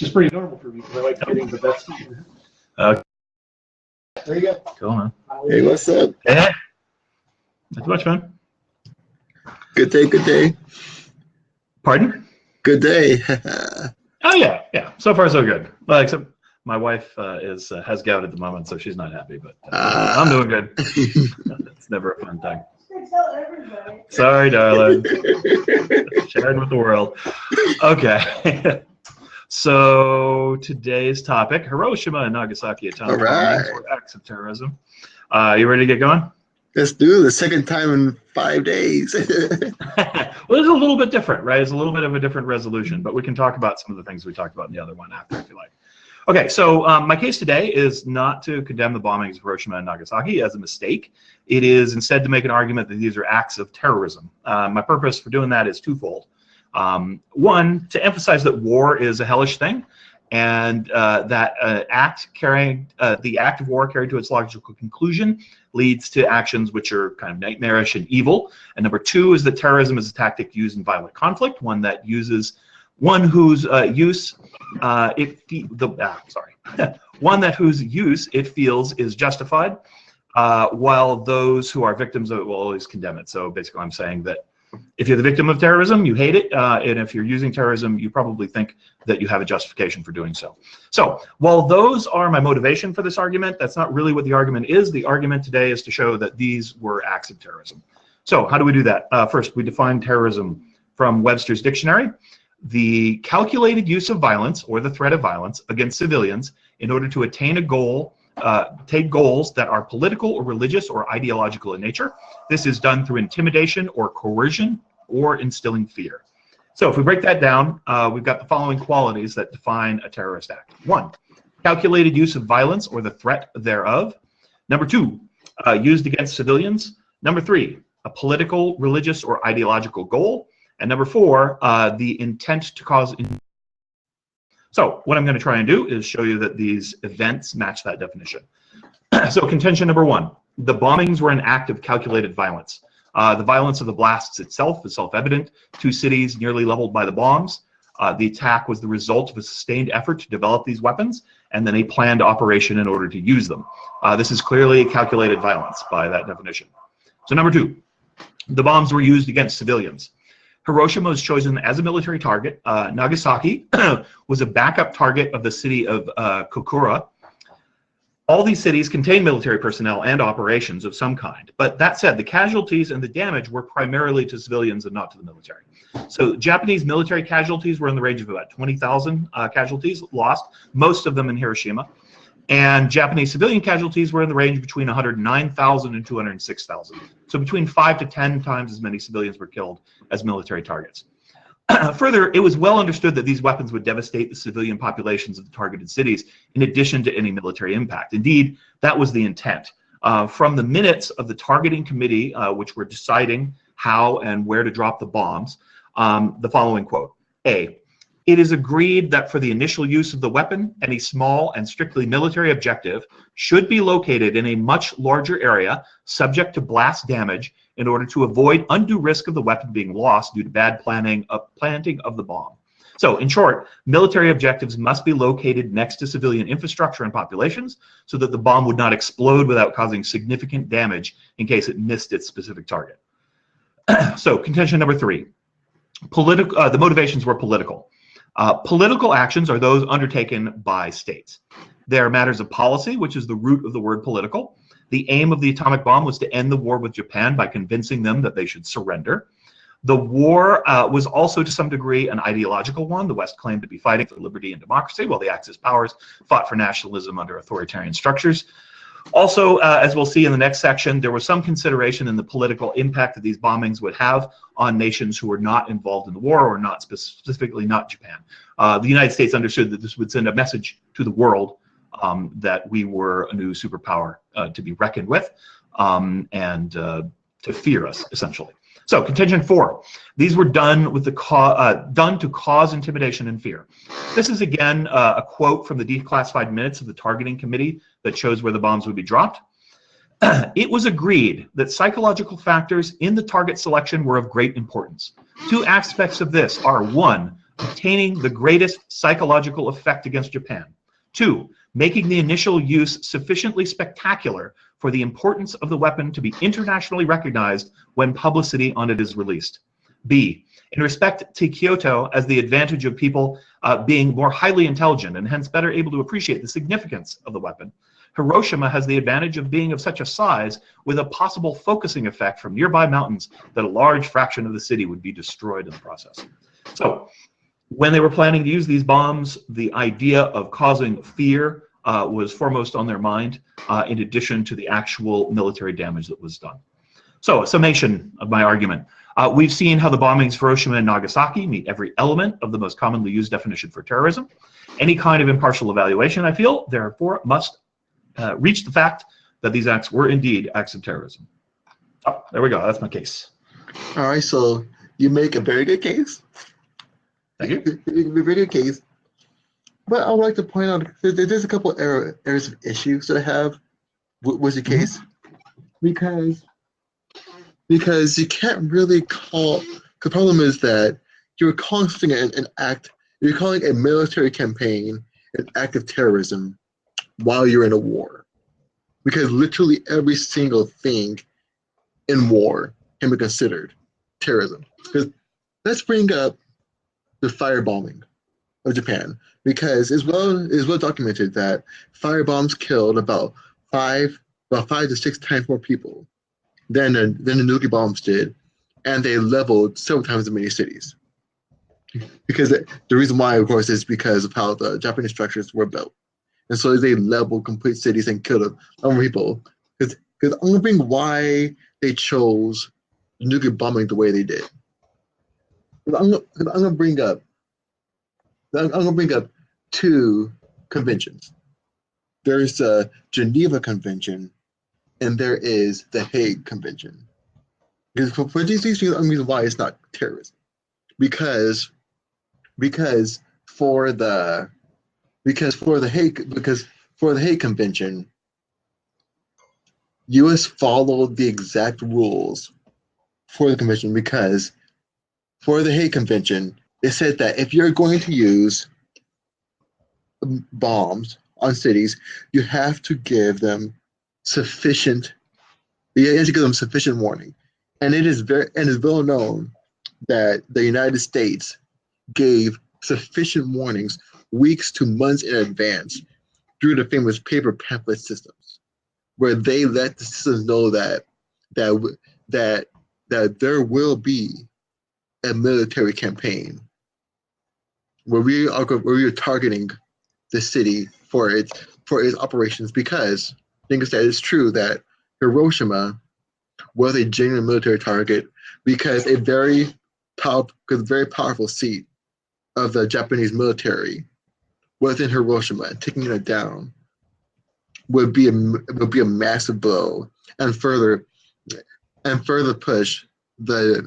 which is pretty normal for me because I like getting the best. There you go. Go on. Hey, what's up? Hey. Not too much, man. Good day, good day. Pardon? Good day. Oh, yeah. So far, so good. Well, except my wife has gout at the moment, so she's not happy, but I'm doing good. It's never a fun time. Tell everybody. Sorry, darling. Sharing with the world. Okay. So today's topic, Hiroshima and Nagasaki atomic bombings were acts of terrorism. You ready to get going? Let's do it. The second time in 5 days. Well, it's a little bit different, right? It's a little bit of a different resolution, but we can talk about some of the things we talked about in the other one after, if you like. Okay, so my case today is not to condemn the bombings of Hiroshima and Nagasaki as a mistake. It is instead to make an argument that these are acts of terrorism. My purpose for doing that is twofold. One, to emphasize that war is a hellish thing, and that the act of war carried to its logical conclusion leads to actions which are kind of nightmarish and evil. And number two is that terrorism is a tactic used in violent conflict, one whose use it feels is justified, while those who are victims of it will always condemn it. So basically, I'm saying that if you're the victim of terrorism, you hate it, and if you're using terrorism, you probably think that you have a justification for doing so. So while those are my motivation for this argument, that's not really what the argument is. The argument today is to show that these were acts of terrorism. So how do we do that? First, we define terrorism from Webster's dictionary: the calculated use of violence or the threat of violence against civilians in order to attain a goal, take goals that are political or religious or ideological in nature. This is done through intimidation or coercion or instilling fear. So if we break that down, we've got the following qualities that define a terrorist act. 1, calculated use of violence or the threat thereof. Number 2, used against civilians. Number 3, a political, religious, or ideological goal. And number 4, the intent to cause. So what I'm going to try and do is show you that these events match that definition. So contention number 1, the bombings were an act of calculated violence. The violence of the blasts itself is self-evident. 2 cities nearly leveled by the bombs. The attack was the result of a sustained effort to develop these weapons and then a planned operation in order to use them. This is clearly calculated violence by that definition. So number 2, the bombs were used against civilians. Hiroshima was chosen as a military target. Nagasaki was a backup target of the city of Kokura. All these cities contain military personnel and operations of some kind. But that said, the casualties and the damage were primarily to civilians and not to the military. So Japanese military casualties were in the range of about 20,000 casualties lost, most of them in Hiroshima. And Japanese civilian casualties were in the range between 109,000 and 206,000. So between 5 to 10 times as many civilians were killed as military targets. Further, it was well understood that these weapons would devastate the civilian populations of the targeted cities in addition to any military impact. Indeed, that was the intent. From the minutes of the targeting committee, which were deciding how and where to drop the bombs, the following quote: A, it is agreed that for the initial use of the weapon, any small and strictly military objective should be located in a much larger area subject to blast damage in order to avoid undue risk of the weapon being lost due to bad planting of the bomb. So in short, military objectives must be located next to civilian infrastructure and populations so that the bomb would not explode without causing significant damage in case it missed its specific target. So contention number 3, the motivations were political. Political actions are those undertaken by states. They are matters of policy, which is the root of the word political. The aim of the atomic bomb was to end the war with Japan by convincing them that they should surrender. The war was also to some degree an ideological one. The West claimed to be fighting for liberty and democracy, while the Axis powers fought for nationalism under authoritarian structures. Also, as we'll see in the next section, there was some consideration in the political impact that these bombings would have on nations who were not involved in the war, or not specifically not Japan. The United States understood that this would send a message to the world that we were a new superpower to be reckoned with, and to fear us, essentially. So contention 4, these were done with done to cause intimidation and fear. This is again a quote from the declassified minutes of the targeting committee that shows where the bombs would be dropped. It was agreed that psychological factors in the target selection were of great importance. 2 aspects of this are: 1, obtaining the greatest psychological effect against Japan. 2, making the initial use sufficiently spectacular for the importance of the weapon to be internationally recognized when publicity on it is released. B, in respect to Kyoto as the advantage of people being more highly intelligent and hence better able to appreciate the significance of the weapon, Hiroshima has the advantage of being of such a size with a possible focusing effect from nearby mountains that a large fraction of the city would be destroyed in the process. So, when they were planning to use these bombs, the idea of causing fear was foremost on their mind, in addition to the actual military damage that was done. So, a summation of my argument. We've seen how the bombings of Hiroshima and Nagasaki meet every element of the most commonly used definition for terrorism. Any kind of impartial evaluation, I feel, therefore, must reach the fact that these acts were indeed acts of terrorism. Oh, there we go. That's my case. All right, so you make a very good case. Thank you. You make a very good case. But I would like to point out that there's a couple areas of issues that I have with the case. Because you can't really call, the problem is that you're calling something an act, you're calling a military campaign an act of terrorism while you're in a war. Because literally every single thing in war can be considered terrorism. Because let's bring up the firebombing of Japan, because it's well documented that firebombs killed about 5 to 6 times more people than the nuclear bombs did, and they leveled several times as many cities. Because the reason why, of course, is because of how the Japanese structures were built. And so they leveled complete cities and killed a lot of people. Because I'm wondering why they chose nuclear bombing the way they did. I'm gonna bring up 2 conventions. There's the Geneva Convention, and there is the Hague Convention. Because for these things, the reason why it's not terrorism, because for the Hague Convention, U.S. followed the exact rules for the convention, because for the Hague Convention, it said that if you're going to use bombs on cities, you have to give them sufficient warning. And it is well known that the United States gave sufficient warnings weeks to months in advance through the famous paper pamphlet systems, where they let the systems know that there will be a military campaign where we are targeting the city for its operations, because I think that it's true that Hiroshima was a genuine military target, because a very powerful seat of the Japanese military was in Hiroshima, and taking it down would be a massive blow, and further push the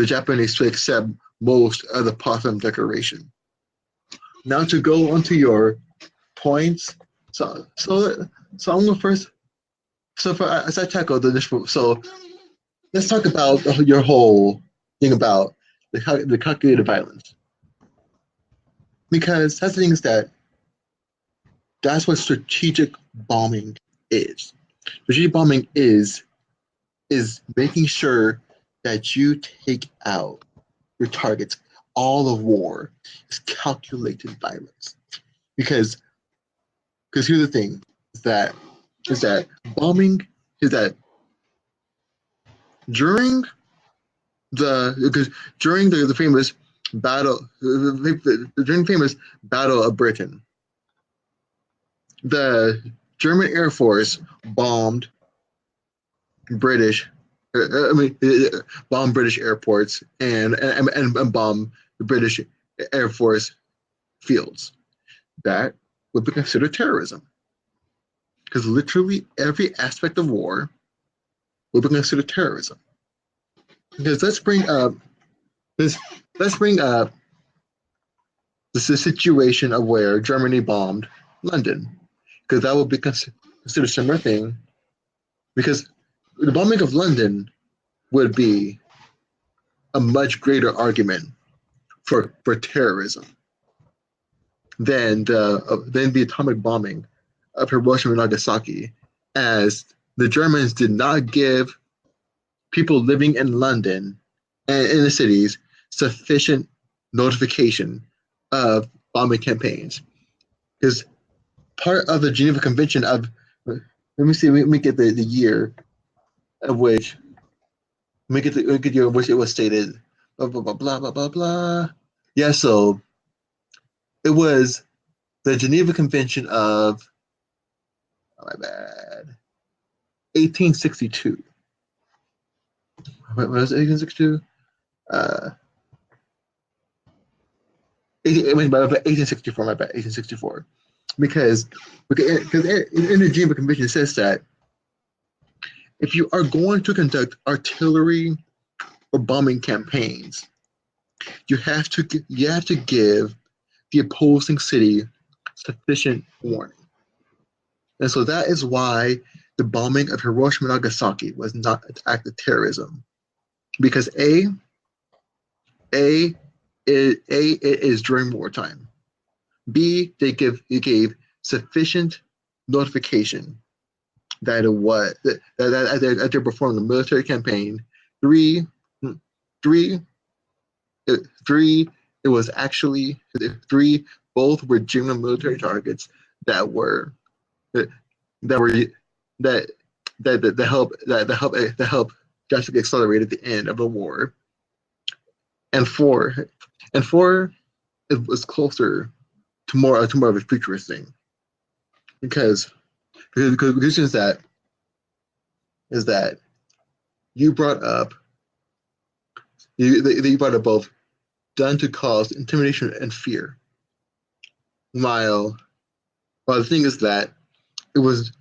Japanese to accept most of the Potsdam Declaration. Now to go onto your points, so I'm going first. As I tackle the initial, so let's talk about your whole thing about the calculated violence, because that's the thing, is that's what strategic bombing is. Strategic bombing is making sure that you take out your targets. All of war is calculated violence, because here's the thing: is that bombing is that during the famous battle of Britain, the German Air Force bombed British airports and bombed the British Air Force fields. That would be considered terrorism, because literally every aspect of war would be considered terrorism. Because let's bring up the situation of where Germany bombed London, because that would be considered a similar thing. Because the bombing of London would be a much greater argument for terrorism than the atomic bombing of Hiroshima and Nagasaki, as the Germans did not give people living in London and in the cities sufficient notification of bombing campaigns. Because part of the Geneva Convention of, let me get the year of which, let me get the year in which it was stated, blah, blah, blah, blah, blah, blah, blah. Yeah, so it was the Geneva Convention of, oh, my bad, 1862. What was it, 1862? 1864, my bad, 1864. Because in the Geneva Convention, it says that if you are going to conduct artillery or bombing campaigns, you have to give the opposing city sufficient warning. And so that is why the bombing of Hiroshima and Nagasaki was not an act of terrorism, because it is during wartime. B, they gave sufficient notification that they're performing a military campaign. Three, it was actually both were genuine military targets that help drastically accelerated the end of the war. And four, it was closer to more of a futurist thing, because is that you brought up both done to cause intimidation and fear, while the thing is that it was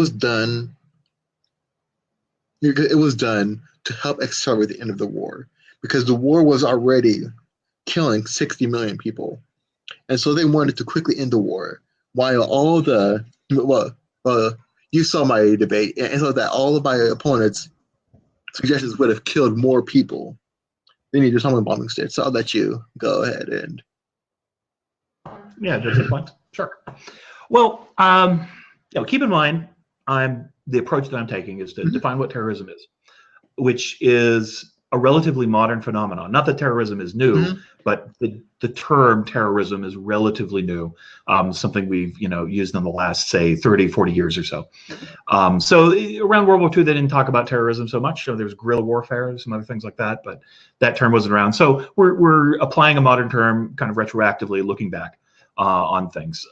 done to help accelerate the end of the war, because the war was already killing 60 million people, and so they wanted to quickly end the war. While you saw my debate, and so that all of my opponents' suggestions would have killed more people than the atomic bombing state. So I'll let you go ahead and. Yeah, just a point. Sure. Well, keep in mind, the approach that I'm taking is to define what terrorism is, which is a relatively modern phenomenon. Not that terrorism is new, but the term terrorism is relatively new, something we've used in the last, say, 30, 40 years or so. So around World War II, they didn't talk about terrorism so much. So there was guerrilla warfare, some other things like that, but that term wasn't around. So we're applying a modern term kind of retroactively, looking back on things.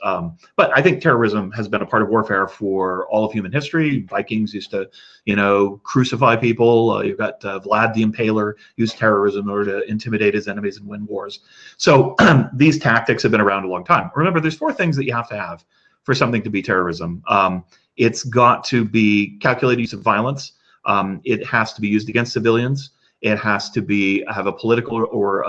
But I think terrorism has been a part of warfare for all of human history. Vikings used to, crucify people. You've got Vlad the Impaler used terrorism in order to intimidate his enemies and win wars. So these tactics have been around a long time. Remember, there's 4 things that you have to have for something to be terrorism. It's got to be calculated use of violence. It has to be used against civilians. It has to have a political or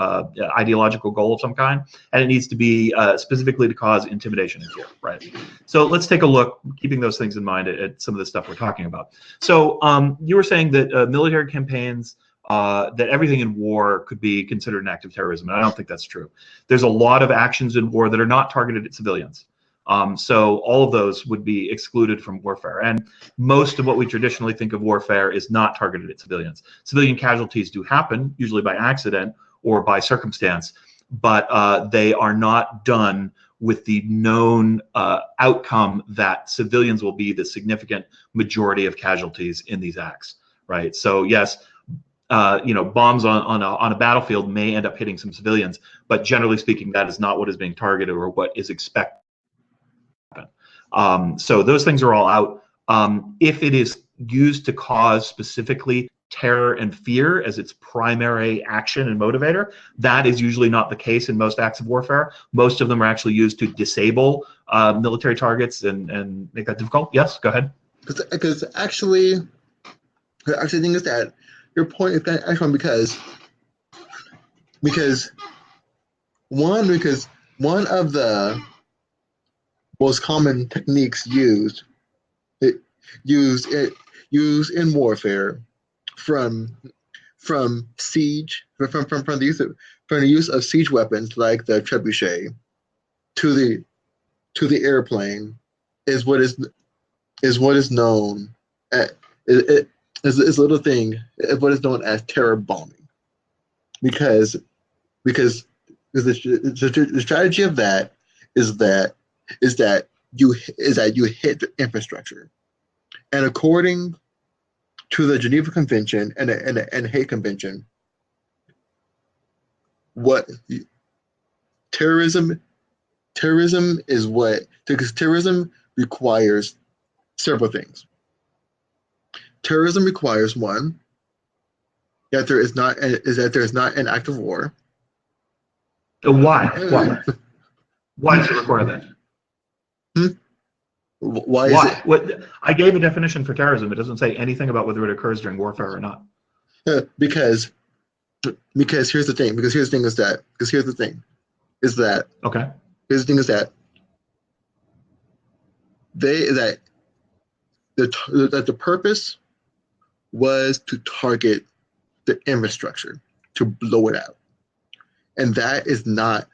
ideological goal of some kind, and it needs to be specifically to cause intimidation and fear, right? So let's take a look, keeping those things in mind, at some of the stuff we're talking about. So you were saying that military campaigns, that everything in war could be considered an act of terrorism, and I don't think that's true. There's a lot of actions in war that are not targeted at civilians. So all of those would be excluded from warfare. And most of what we traditionally think of warfare is not targeted at civilians. Civilian casualties do happen, usually by accident or by circumstance, but they are not done with the known outcome that civilians will be the significant majority of casualties in these acts, right? So yes, bombs on a battlefield may end up hitting some civilians, but generally speaking, that is not what is being targeted or what is expected. So those things are all out. If it is used to cause specifically terror and fear as its primary action and motivator, that is usually not the case in most acts of warfare. Most of them are actually used to disable military targets and make that difficult. Yes, go ahead. Because actually, the thing is that your point is that actually because one of the most common techniques used in warfare, from siege, from the from the use of siege weapons like the trebuchet to the airplane is what is known as is a little thing what is known as terror bombing, because the strategy of that is that you hit the infrastructure, and according to the Geneva Convention and the Hague Convention, what terrorism is what because terrorism requires several things. Terrorism requires one that there is not an act of war. Why? Why does it require that? Why is Why? What? I gave a definition for terrorism. It doesn't say anything about whether it occurs during warfare or not. it? Because here's the thing. Because here's the thing is that Okay. here's the thing is that the purpose was to target the infrastructure, to blow it out, and that is not.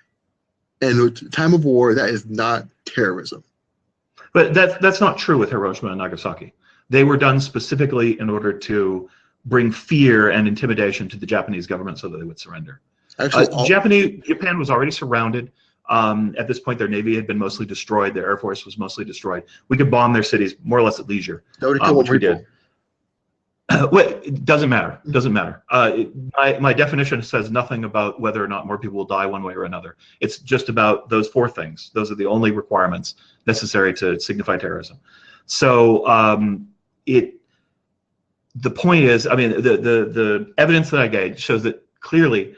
In time of war, that is not terrorism. But that's not true with Hiroshima and Nagasaki. They were done specifically in order to bring fear and intimidation to the Japanese government so that they would surrender. Actually, Japan was already surrounded. At this point, their navy had been mostly destroyed. Their air force was mostly destroyed. We could bomb their cities more or less at leisure, which we did. Well, it doesn't matter. It doesn't matter. My definition says nothing about whether or not more people will die one way or another. It's just about those four things. Those are the only requirements necessary to signify terrorism. So the point is, I mean, the evidence that I gave shows that clearly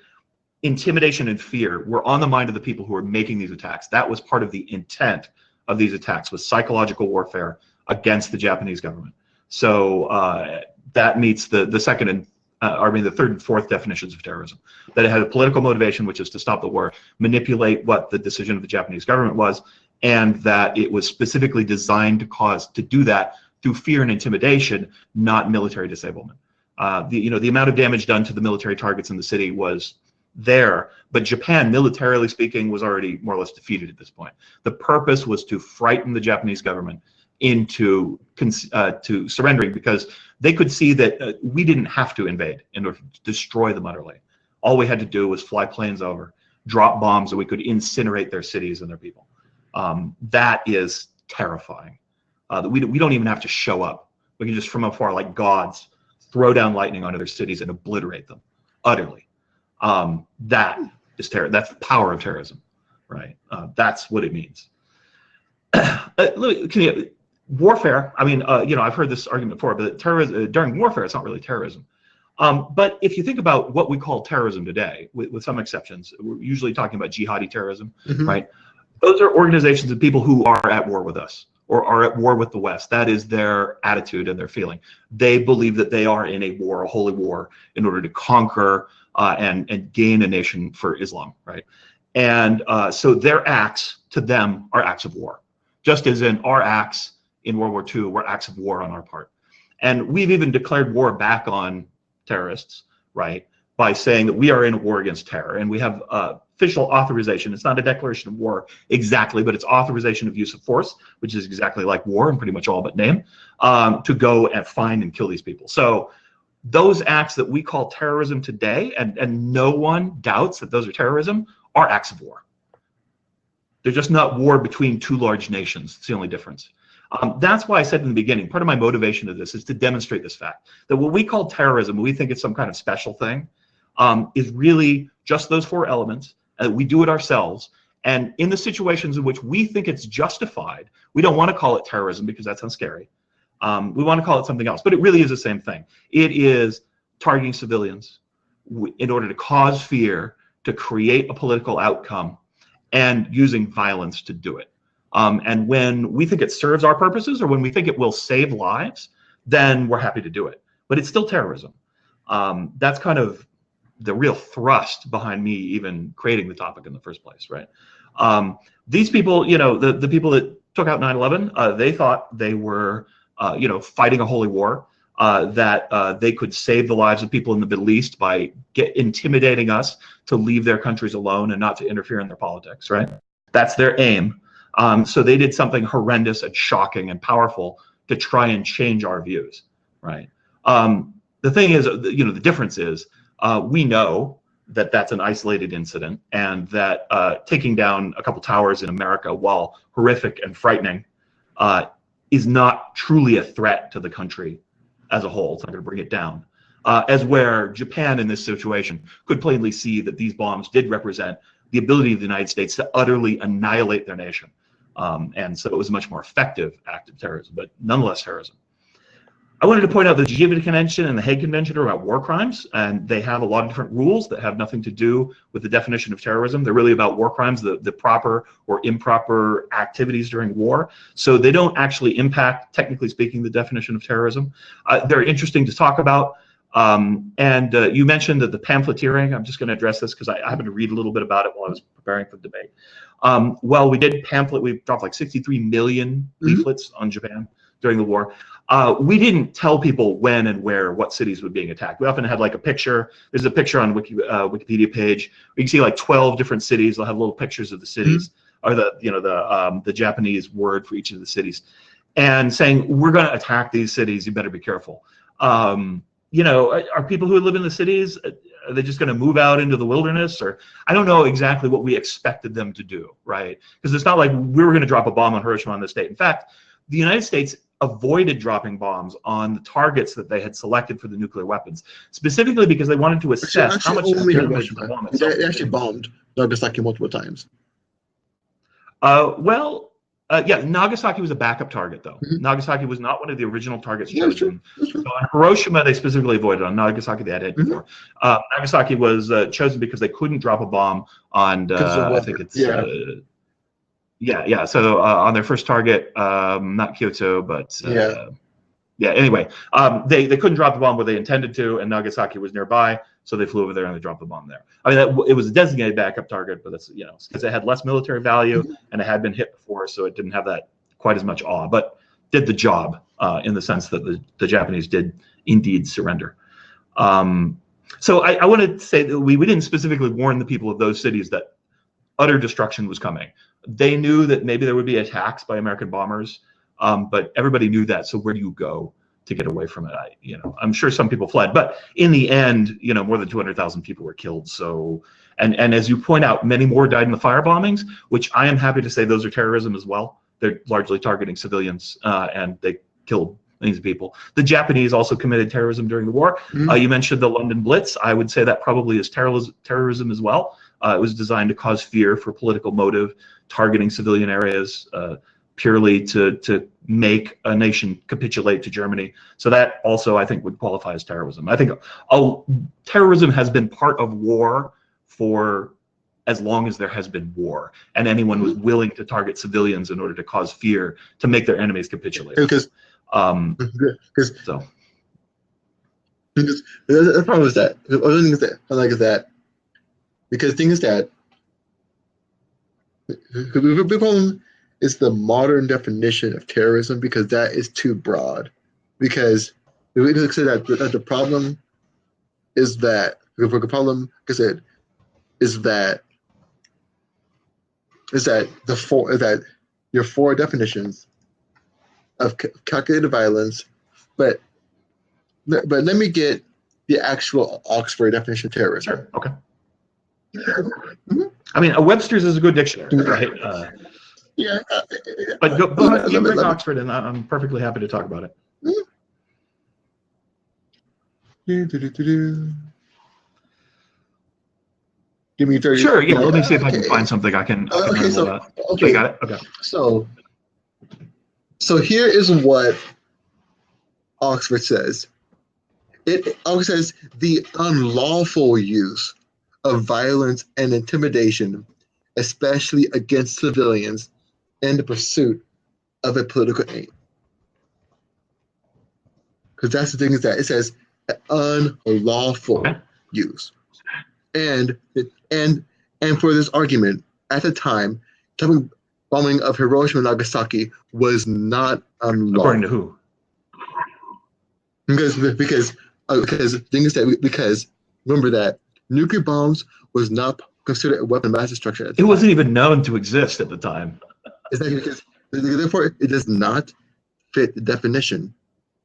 intimidation and fear were on the mind of the people who were making these attacks. That was part of the intent of these attacks, was psychological warfare against the Japanese government. So that meets the second and the third and fourth definitions of terrorism. That it had a political motivation, which is to stop the war, manipulate what the decision of the Japanese government was, and that it was specifically designed to do that through fear and intimidation, not military disablement. The amount of damage done to the military targets in the city was there, but Japan, militarily speaking, was already more or less defeated at this point. The purpose was to frighten the Japanese government into to surrendering, because they could see that we didn't have to invade in order to destroy them utterly. All we had to do was fly planes over, drop bombs, and we could incinerate their cities and their people. That is terrifying. We don't even have to show up. We can just from afar, like gods, throw down lightning onto their cities and obliterate them utterly. That is terror. That's the power of terrorism, right? That's what it means. Warfare. I mean, I've heard this argument before, but terrorism during warfare, it's not really terrorism. But if you think about what we call terrorism today, with some exceptions, we're usually talking about jihadi terrorism, right? Those are organizations of people who are at war with us or are at war with the West. That is their attitude and their feeling. They believe that they are in a war, a holy war, in order to conquer and gain a nation for Islam, right? And so their acts to them are acts of war, just as in our acts in World War II were acts of war on our part. And we've even declared war back on terrorists, right, by saying that we are in a war against terror, and we have official authorization. It's not a declaration of war exactly, but it's authorization of use of force, which is exactly like war in pretty much all but name, to go and find and kill these people. So those acts that we call terrorism today, and no one doubts that those are terrorism, are acts of war. They're just not war between two large nations. It's the only difference. That's why I said in the beginning, part of my motivation of this is to demonstrate this fact, that what we call terrorism, we think it's some kind of special thing, is really just those four elements. We do it ourselves. And in the situations in which we think it's justified, we don't want to call it terrorism because that sounds scary. We want to call it something else, but it really is the same thing. It is targeting civilians in order to cause fear, to create a political outcome, and using violence to do it. And when we think it serves our purposes or when we think it will save lives, then we're happy to do it. But it's still terrorism. That's kind of the real thrust behind me even creating the topic in the first place, right? These people, the people that took out 9/11, they thought they were, fighting a holy war. that they could save the lives of people in the Middle East by intimidating us to leave their countries alone and not to interfere in their politics, right? That's their aim. So they did something horrendous and shocking and powerful to try and change our views, right? The thing is, the difference is we know that that's an isolated incident, and that taking down a couple towers in America, while horrific and frightening, is not truly a threat to the country as a whole. It's not going to bring it down. As where Japan in this situation could plainly see that these bombs did represent the ability of the United States to utterly annihilate their nation. And so it was a much more effective act of terrorism, but nonetheless terrorism. I wanted to point out the Geneva Convention and the Hague Convention are about war crimes, and they have a lot of different rules that have nothing to do with the definition of terrorism. They're really about war crimes, the proper or improper activities during war. So they don't actually impact, technically speaking, the definition of terrorism. They're interesting to talk about. And you mentioned that the pamphleteering, I'm just going to address this because I happened to read a little bit about it while I was preparing for the debate. Well, we did pamphlet, we dropped like 63 million leaflets on Japan during the war. We didn't tell people when and where, what cities were being attacked. We often had like a picture. There's a picture on Wikipedia page. You can see like 12 different cities. They'll have little pictures of the cities, or the Japanese word for each of the cities, and saying, we're going to attack these cities. You better be careful. Are people who live in the cities, are they just going to move out into the wilderness? Or I don't know exactly what we expected them to do, right? Because it's not like we were going to drop a bomb on Hiroshima on this date. In fact, the United States avoided dropping bombs on the targets that they had selected for the nuclear weapons, specifically because they wanted to assess how much damage the bomb itself. They actually bombed Nagasaki multiple times. Yeah, Nagasaki was a backup target, though. Nagasaki was not one of the original targets chosen. So on Hiroshima, they specifically avoided. On Nagasaki, they had hit before. Nagasaki was chosen because they couldn't drop a bomb on, I think it's... So on their first target, not Kyoto, but anyway, they couldn't drop the bomb where they intended to, and Nagasaki was nearby, so they flew over there and they dropped the bomb there. I mean, it was a designated backup target, but that's, because it had less military value and it had been hit before, so it didn't have that quite as much awe, but did the job in the sense that the Japanese did indeed surrender. So I want to say that we didn't specifically warn the people of those cities that utter destruction was coming. They knew that maybe there would be attacks by American bombers, but everybody knew that. So where do you go to get away from it? I'm sure some people fled, but in the end, more than 200,000 people were killed. So, and as you point out, many more died in the fire bombings, which I am happy to say those are terrorism as well. They're largely targeting civilians, and they killed millions of people. The Japanese also committed terrorism during the war. You mentioned the London Blitz. I would say that probably is terrorism as well. It was designed to cause fear for political motive, targeting civilian areas purely to make a nation capitulate to Germany. So that also, I think, would qualify as terrorism. I think terrorism has been part of war for as long as there has been war, and anyone was willing to target civilians in order to cause fear to make their enemies capitulate. Because so the problem is that the other thing is that I like is that because the thing is that the big problem is the modern definition of terrorism, because that is too broad. Because we can say that the problem is that your four definitions of calculated violence, but let me get the actual Oxford definition of terrorism. Sure. Okay. I mean, Webster's is a good dictionary, right? But go ahead, you bring Oxford, and I'm perfectly happy to talk about it. Give me 30. Sure. Yeah. Let me see if I can find something I can. Okay. I got it. Okay. So here is what Oxford says. Oxford says the unlawful use of violence and intimidation, especially against civilians, in the pursuit of a political aim. Because that's the thing, is that it says unlawful use, and for this argument, at the time, bombing of Hiroshima and Nagasaki was not unlawful. According to who? because the thing is that because remember that nuclear bombs was not considered a weapon of mass destruction at the It time. wasn't even known to exist at the time. Exactly because therefore it does not fit the definition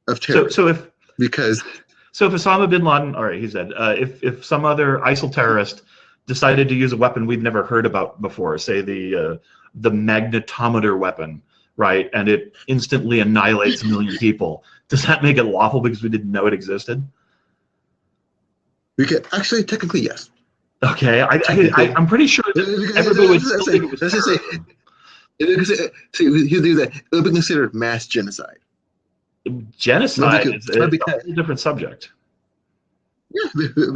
of terror. So if Because Osama bin Laden, all right, he said, if some other ISIL terrorist decided to use a weapon we've never heard about before, say the magnetometer weapon, right, and it instantly annihilates a million people, does that make it lawful because we didn't know it existed? we could actually technically yes. Okay, I'm pretty sure that everybody would still think it was terrorism. Here's the thing that it would be considered mass genocide. Genocide is a because, whole different subject. Yeah,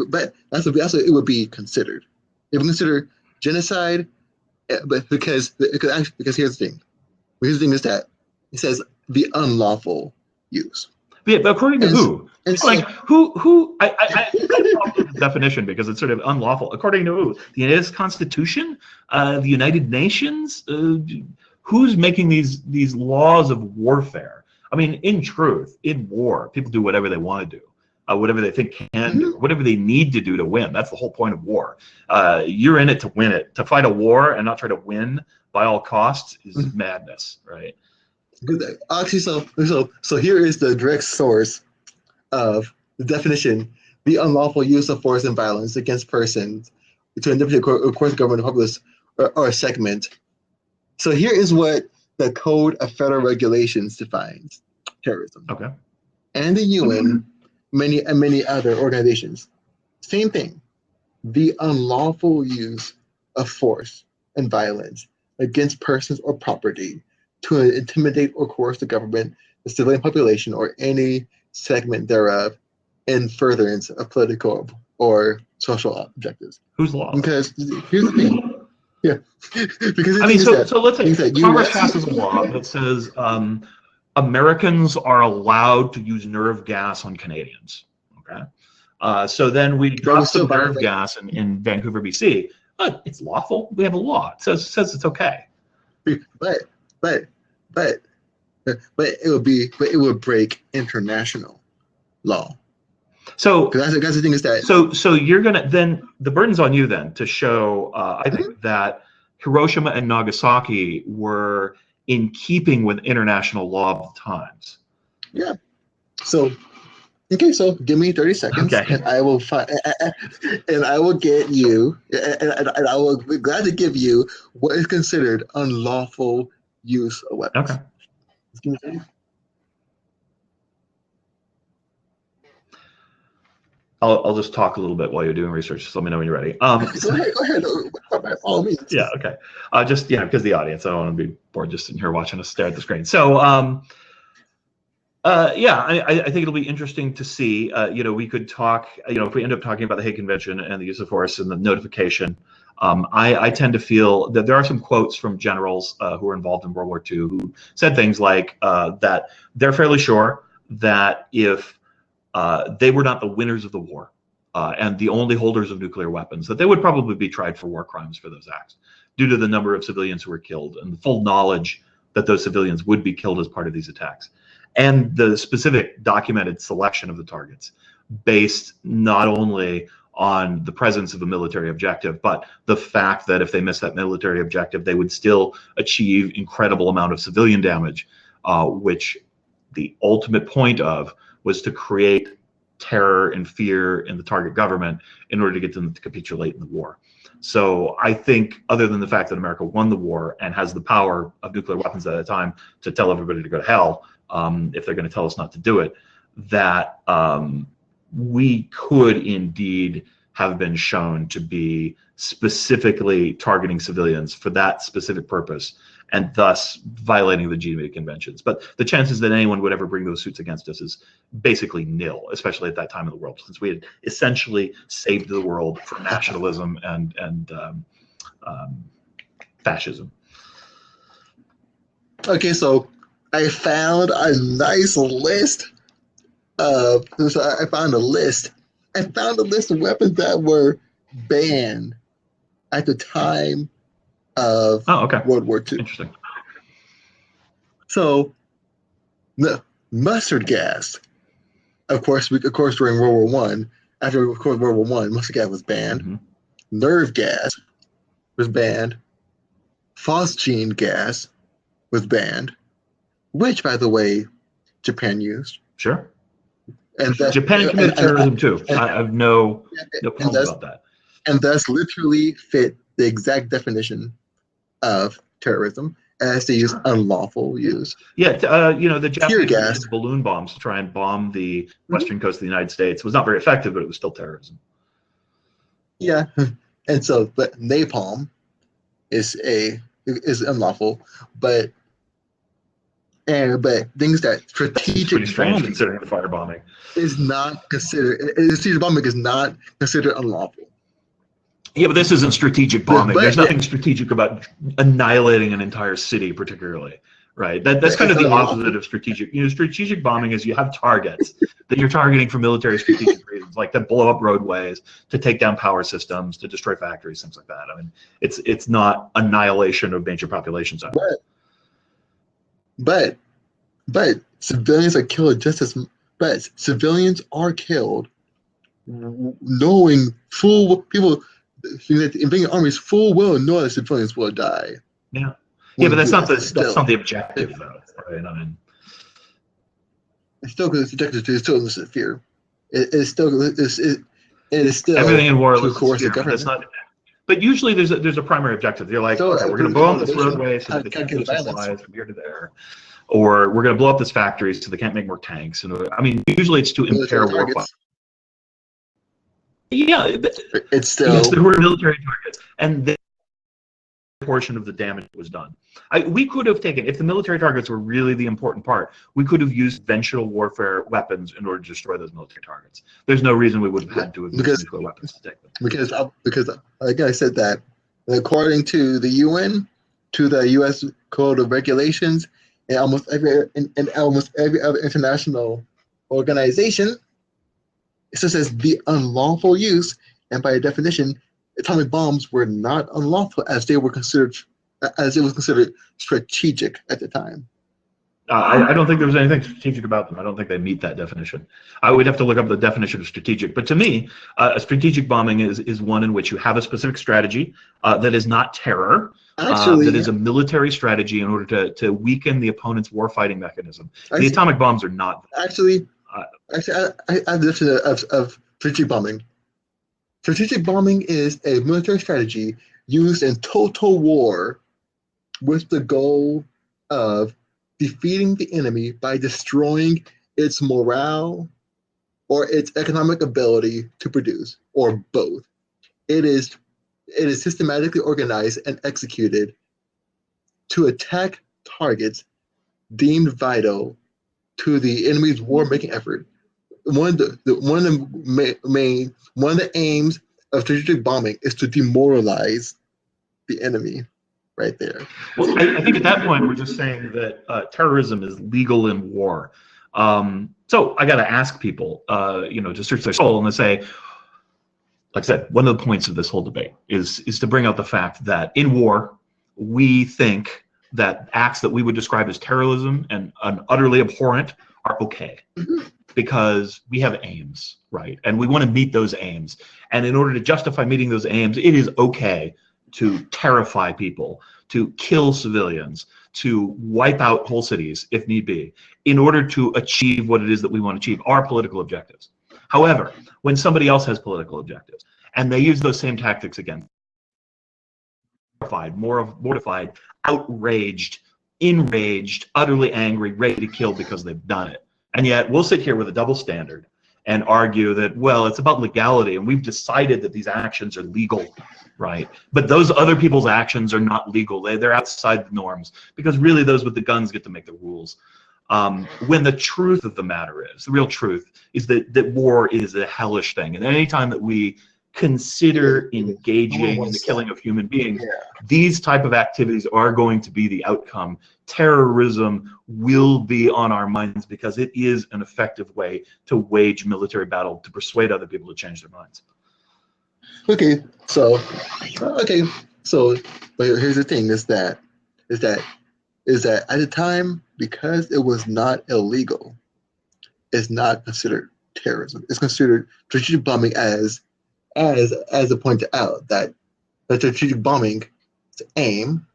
but that's what it would be considered. It would consider genocide, but because here's the thing. Here's the thing is that it says the unlawful use. Yeah, but according to who? And Like who? I the definition because it's sort of unlawful. According to who? The United States Constitution, the United Nations. Who's making these laws of warfare? I mean, in truth, in war, people do whatever they want to do, whatever they think can do, whatever they need to do to win. That's the whole point of war. You're in it to win it. To fight a war and not try to win by all costs is madness, right? Actually, so here is the direct source of the definition: the unlawful use of force and violence against persons to indemnify a course, government, populace, or a segment. So here is what the Code of Federal Regulations defines terrorism. Okay. And the UN, many other organizations, same thing: the unlawful use of force and violence against persons or property to intimidate or coerce the government, the civilian population, or any segment thereof in furtherance of political or social objectives. Whose law? Because here's the thing. Yeah. Because I mean, so let's say Congress passes a law that says Americans are allowed to use nerve gas on Canadians. Okay. So then we drop some nerve gas in Vancouver, BC. But it's lawful. We have a law. It says it's okay. But it would break international law. So that's the thing is that so you're gonna then the burden's on you then to show I think that Hiroshima and Nagasaki were in keeping with international law of the times. Yeah. So okay, so give me 30 seconds, and I will find, and I will get you, and I will be glad to give you what is considered unlawful use of weapons. Okay. Just give me 30. I'll just talk a little bit while you're doing research. Just let me know when you're ready. Go ahead. By all means. Yeah. Okay. Just because the audience, I don't want to be bored just sitting here watching us stare at the screen. So yeah, I think it'll be interesting to see. We could talk. If we end up talking about the Hague Convention and the use of force and the notification, I tend to feel that there are some quotes from generals who were involved in World War II who said things like that they're fairly sure that if they were not the winners of the war and the only holders of nuclear weapons, that they would probably be tried for war crimes for those acts due to the number of civilians who were killed and the full knowledge that those civilians would be killed as part of these attacks, and the specific documented selection of the targets based not only on the presence of a military objective, but the fact that if they missed that military objective, they would still achieve incredible amount of civilian damage, which the ultimate point of was to create terror and fear in the target government in order to get them to capitulate in the war. So I think, other than the fact that America won the war and has the power of nuclear weapons at that time to tell everybody to go to hell if they're going to tell us not to do it, that we could indeed have been shown to be specifically targeting civilians for that specific purpose, and thus violating the Geneva Conventions. But the chances that anyone would ever bring those suits against us is basically nil, especially at that time in the world, since we had essentially saved the world from nationalism and fascism. Okay, so I found a nice list of. I found a list of weapons that were banned at the time of World War II. Interesting. So, the mustard gas, of course, during World War One, after of course World War One, mustard gas was banned. Mhm. Nerve gas was banned. Phosgene gas was banned, which, by the way, Japan used. Sure. And that, Japan committed terrorism too. and, I have no and qualms thus, about that. and thus literally fit the exact definition of terrorism as they use unlawful use. Yeah, the Tear Japanese gas. used balloon bombs to try and bomb the western coast of the United States. It was not very effective, but it was still terrorism. Yeah, and so but napalm is unlawful, but things that It's pretty strategic strange bombing considering the firebombing. is not considered. Strategic bombing is not considered unlawful. Yeah, but this isn't strategic bombing. But- There's nothing strategic about annihilating an entire city, particularly, right? That's But kind of it's the unlawful. opposite of strategic. Strategic bombing is you have targets that you're targeting for military strategic reasons, like to blow up roadways, to take down power systems, to destroy factories, things like that. I mean, it's not annihilation of major population centers. But civilians are killed just as. But civilians are killed, knowing people. The invading armies full well know that civilians will die. Yeah, but that's not Still, the objective, though, right? I mean, it's still because it's still elicit fear. It is still everything in war to elicits coerce the fear, but that's government. not. But usually there's a primary objective. You're like, So, okay, we're going to blow up this roadway so that they can't get move violence. supplies from here to there, or we're going to blow up this factory so they can't make more tanks. And I mean, usually it's to impair Military warfighting. targets. Yeah, It's still yes, there were military targets, and then a portion of the damage was done. We could have taken, if the military targets were really the important part, we could have used conventional warfare weapons in order to destroy those military targets. There's no reason we would have had to have used nuclear weapons to take them. because like I said that according to the UN, to the U.S. Code of Regulations, and almost every other international organization, it says the unlawful use, and by definition, atomic bombs were not unlawful as it was considered strategic at the time. I don't think there was anything strategic about them. I don't think they meet that definition. I would have to look up the definition of strategic. But to me, a strategic bombing is one in which you have a specific strategy that is not terror, Actually, that is a military strategy in order to weaken the opponent's warfighting mechanism. The atomic bombs are not. Actually, I have the definition of strategic bombing. Strategic bombing is a military strategy used in total war with the goal of defeating the enemy by destroying its morale or its economic ability to produce, or both. It is systematically organized and executed to attack targets deemed vital to the enemy's war-making effort. One of the aims of strategic bombing is to demoralize the enemy. Right there. Well, I think at that point we're just saying that terrorism is legal in war. So I got to ask people, to search their soul and to say, like I said, one of the points of this whole debate is to bring out the fact that in war we think that acts that we would describe as terrorism and utterly abhorrent are okay. Because we have aims, right? And we want to meet those aims. And in order to justify meeting those aims, it is okay to terrify people, to kill civilians, to wipe out whole cities if need be, in order to achieve what it is that we want to achieve, our political objectives. However, when somebody else has political objectives and they use those same tactics again, mortified, outraged, enraged, utterly angry, ready to kill because they've done it. And yet we'll sit here with a double standard and argue that, well, it's about legality and we've decided that these actions are legal, right? But those other people's actions are not legal. They're outside the norms because really those with the guns get to make the rules. When the truth of the matter is, the real truth is that war is a hellish thing. And anytime that we consider engaging in the killing of human beings, these type of activities are going to be the outcome. Terrorism will be on our minds because it is an effective way to wage military battle to persuade other people to change their minds. Okay, so but here's the thing: is that at the time, because it was not illegal, it's not considered terrorism. It's considered strategic bombing as it pointed out that the strategic bombing's aim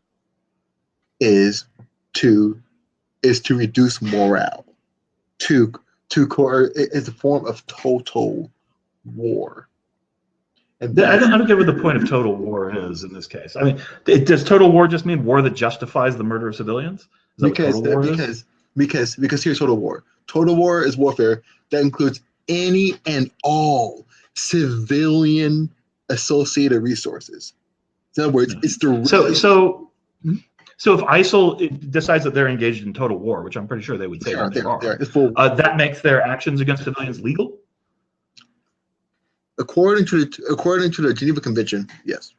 is to reduce morale, it's a form of total war. And I don't get what the point of total war is in this case. I mean, does total war just mean war that justifies the murder of civilians? Is that what total war is? Because here's total war. Total war is warfare that includes any and all civilian associated resources. In other words, it's the So if ISIL decides that they're engaged in total war, which I'm pretty sure they would say that they are, that makes their actions against civilians legal? According to the Geneva Convention, yes.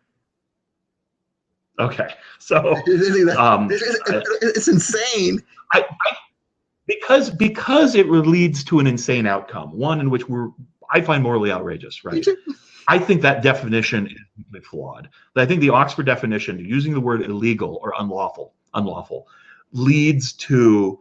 Okay, so it's insane. Because it leads to an insane outcome, one in which I find morally outrageous, right? I think that definition is flawed. I think the Oxford definition, using the word illegal or unlawful, leads to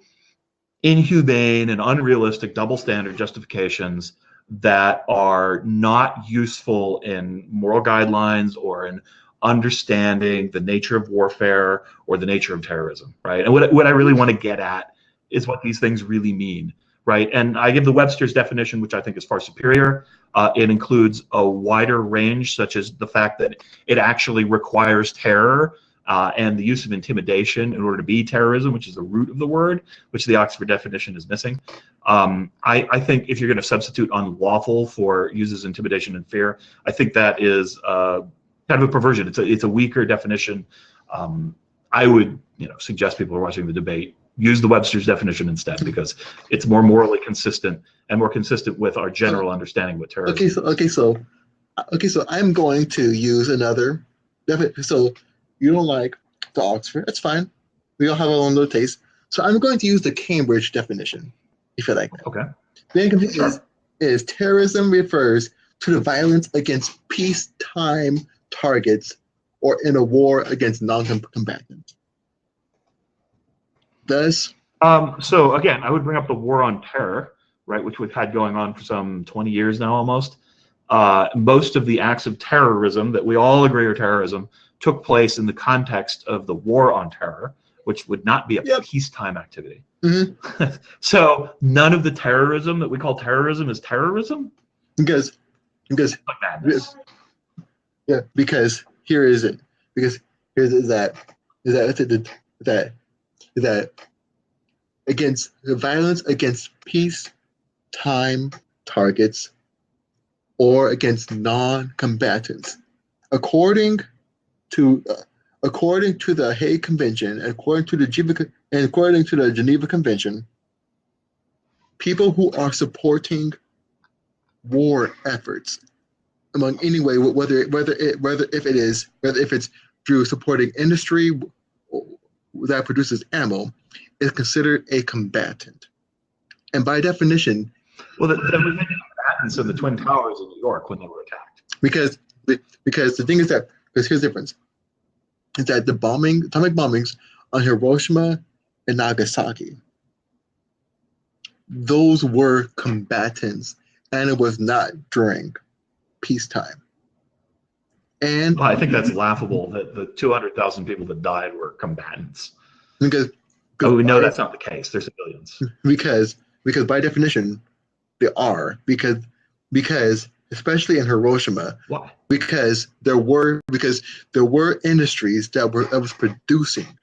inhumane and unrealistic double standard justifications that are not useful in moral guidelines or in understanding the nature of warfare or the nature of terrorism, right? And what I really want to get at is what these things really mean, right? And I give the Webster's definition, which I think is far superior. It includes a wider range, such as the fact that it actually requires terror and the use of intimidation in order to be terrorism, which is the root of the word, which the Oxford definition is missing. I think if you're going to substitute unlawful for uses intimidation and fear, I think that is kind of a perversion. It's a weaker definition. I would suggest people who are watching the debate use the Webster's definition instead, because it's more morally consistent and more consistent with our general understanding of what terrorism is. Okay, so I'm going to use another definition. So you don't like the Oxford, that's fine. We all have our own little taste. So I'm going to use the Cambridge definition, if you like that. Okay. The is terrorism refers to the violence against peacetime targets or in a war against non-combatants. Thus, so again, I would bring up the war on terror, right, which we've had going on for some 20 years now almost. Most of the acts of terrorism that we all agree are terrorism took place in the context of the war on terror, which would not be a peacetime activity. Mm-hmm. So none of the terrorism that we call terrorism is terrorism? Because like madness. Yeah, because here is it. Because here's that against the violence against peacetime targets or against non-combatants, according to the Hague Convention and according to the Geneva Convention, people who are supporting war efforts among any way, whether it's through supporting industry that produces ammo, is considered a combatant. And by definition, well, then we mentioned combatants in the Twin Towers in New York when they were attacked. Because the thing is that, because here's the difference, is that the atomic bombings on Hiroshima and Nagasaki, those were combatants, and it was not during peacetime. And well, I think that's laughable that the 200,000 people that died were combatants. Because we know that's not the case. They're civilians. Because by definition, they are. Because especially in Hiroshima. Why? Because there were industries that was producing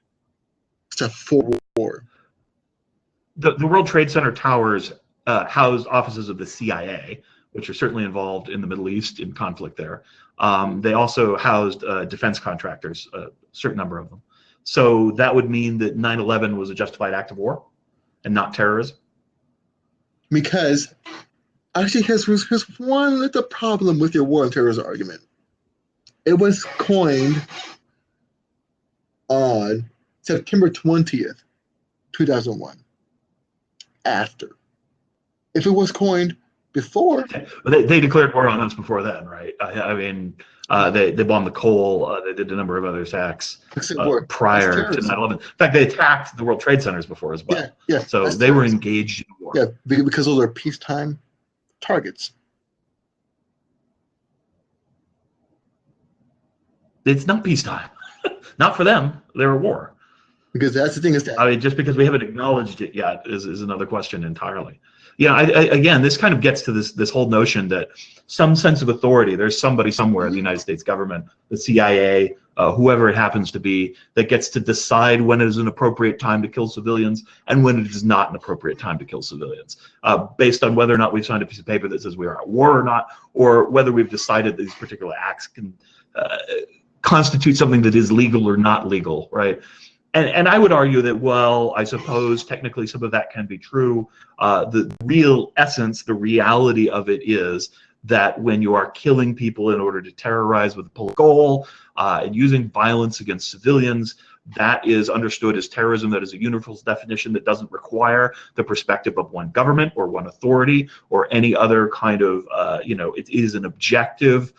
stuff for war. The World Trade Center towers housed offices of the CIA, which are certainly involved in the Middle East in conflict there. They also housed defense contractors, a certain number of them. So that would mean that 9/11 was a justified act of war and not terrorism? Because actually, here's one little problem with your war on terrorism argument. It was coined on September 20th, 2001. After. If it was coined before. Okay. Well, they declared war on us before then, right? I mean, they bombed the coal. They did a number of other attacks prior to 9/11. In fact, they attacked the World Trade Centers before as well. Yeah. So they were engaged in war. Yeah, because those are peacetime targets. It's not peacetime. Not for them. They're at war. Because that's the thing is that I mean, just because we haven't acknowledged it yet is another question entirely. Yeah, again, this kind of gets to this whole notion that some sense of authority, there's somebody somewhere in the United States government, the CIA, whoever it happens to be, that gets to decide when it is an appropriate time to kill civilians and when it is not an appropriate time to kill civilians, based on whether or not we've signed a piece of paper that says we are at war or not, or whether we've decided these particular acts can constitute something that is legal or not legal, right? And I would argue that, well, I suppose technically some of that can be true. The real essence, the reality of it is that when you are killing people in order to terrorize with a political goal and using violence against civilians, that is understood as terrorism. That is a universal definition that doesn't require the perspective of one government or one authority or any other kind of, it is an objective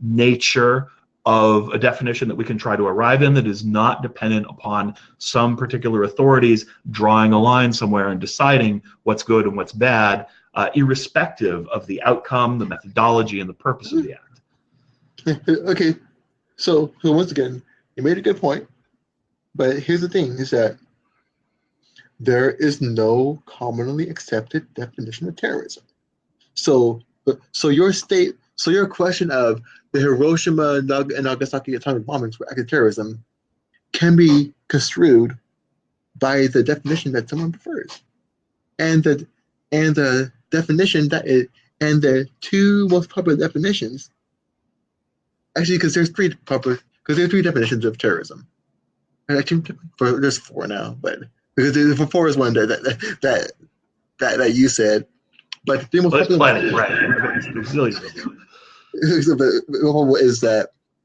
nature of a definition that we can try to arrive in that is not dependent upon some particular authorities drawing a line somewhere and deciding what's good and what's bad, irrespective of the outcome, the methodology, and the purpose of the act. Okay, so once again, you made a good point, but here's the thing: is that there is no commonly accepted definition of terrorism. So your question of the Hiroshima and Nagasaki atomic bombings were active terrorism can be construed by the definition that someone prefers, and the definition and the two most popular definitions. Actually, because there's three definitions of terrorism. And actually, there's four now, but because four is one that you said, but the most popular right?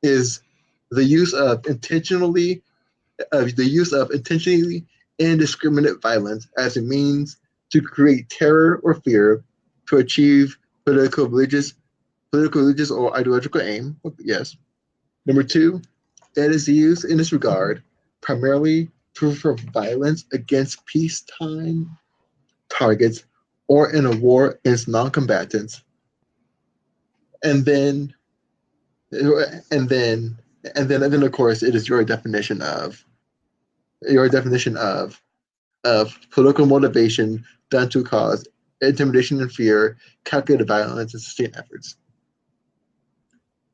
is the use of intentionally indiscriminate violence as a means to create terror or fear to achieve political, religious, or ideological aim. Yes. Number two, that is used in this regard primarily for violence against peacetime targets or in a war against non-combatants. And then of course it is your definition of political motivation done to cause intimidation and fear, calculated violence, and sustained efforts.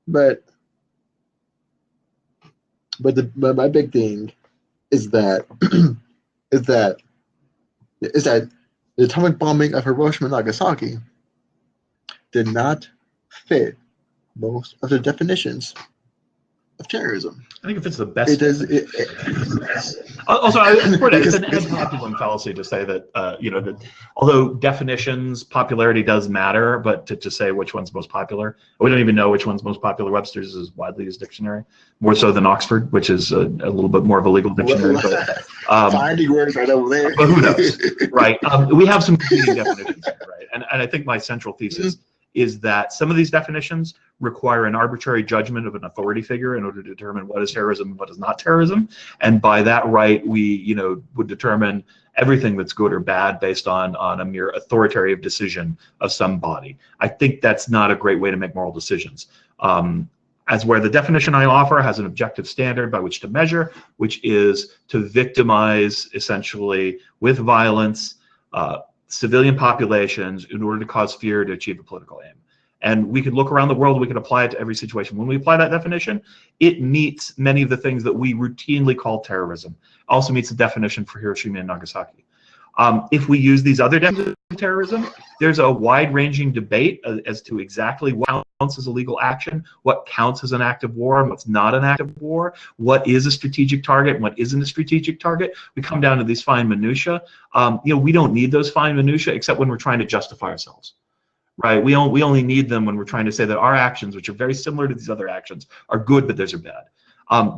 But my big thing is that the atomic bombing of Hiroshima and Nagasaki did not fit most of the definitions of terrorism. I think if it's the best. It does. Also, it's an ad populum fallacy to say that that although definitions, popularity does matter, but to say which one's most popular, we don't even know which one's most popular. Webster's is widely used dictionary, more so than Oxford, which is a little bit more of a legal dictionary. But, finding words right over there. But who knows, right? We have some competing definitions, right? And I think my central thesis is that some of these definitions require an arbitrary judgment of an authority figure in order to determine what is terrorism and what is not terrorism. And by that right, we would determine everything that's good or bad based on a mere authoritative decision of some body. I think that's not a great way to make moral decisions. As where the definition I offer has an objective standard by which to measure, which is to victimize essentially with violence civilian populations in order to cause fear to achieve a political aim. And we could look around the world, we could apply it to every situation. When we apply that definition, it meets many of the things that we routinely call terrorism. Also meets the definition for Hiroshima and Nagasaki. If we use these other definitions of terrorism, there's a wide-ranging debate as to exactly what counts as a legal action, what counts as an act of war, and what's not an act of war, what is a strategic target and what isn't a strategic target. We come down to these fine minutiae. We don't need those fine minutiae except when we're trying to justify ourselves. Right, we only need them when we're trying to say that our actions, which are very similar to these other actions, are good, but theirs are bad.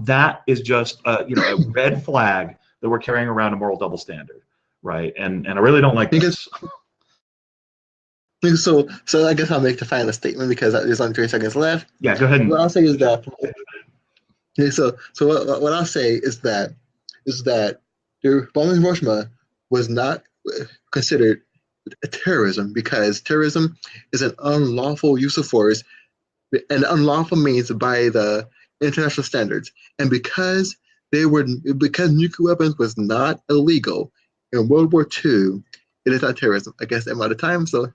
That is just a red flag that we're carrying around a moral double standard, right? And I really don't like this. So I guess I'll make the final statement because there's only 3 seconds left. Yeah, go ahead. What I'll say is that. Okay, so what I'll say is that the bombing of Hiroshima was not considered terrorism, because terrorism is an unlawful use of force, and unlawful means by the international standards. And because nuclear weapons was not illegal in World War II, it is not terrorism. I guess I'm out of time, so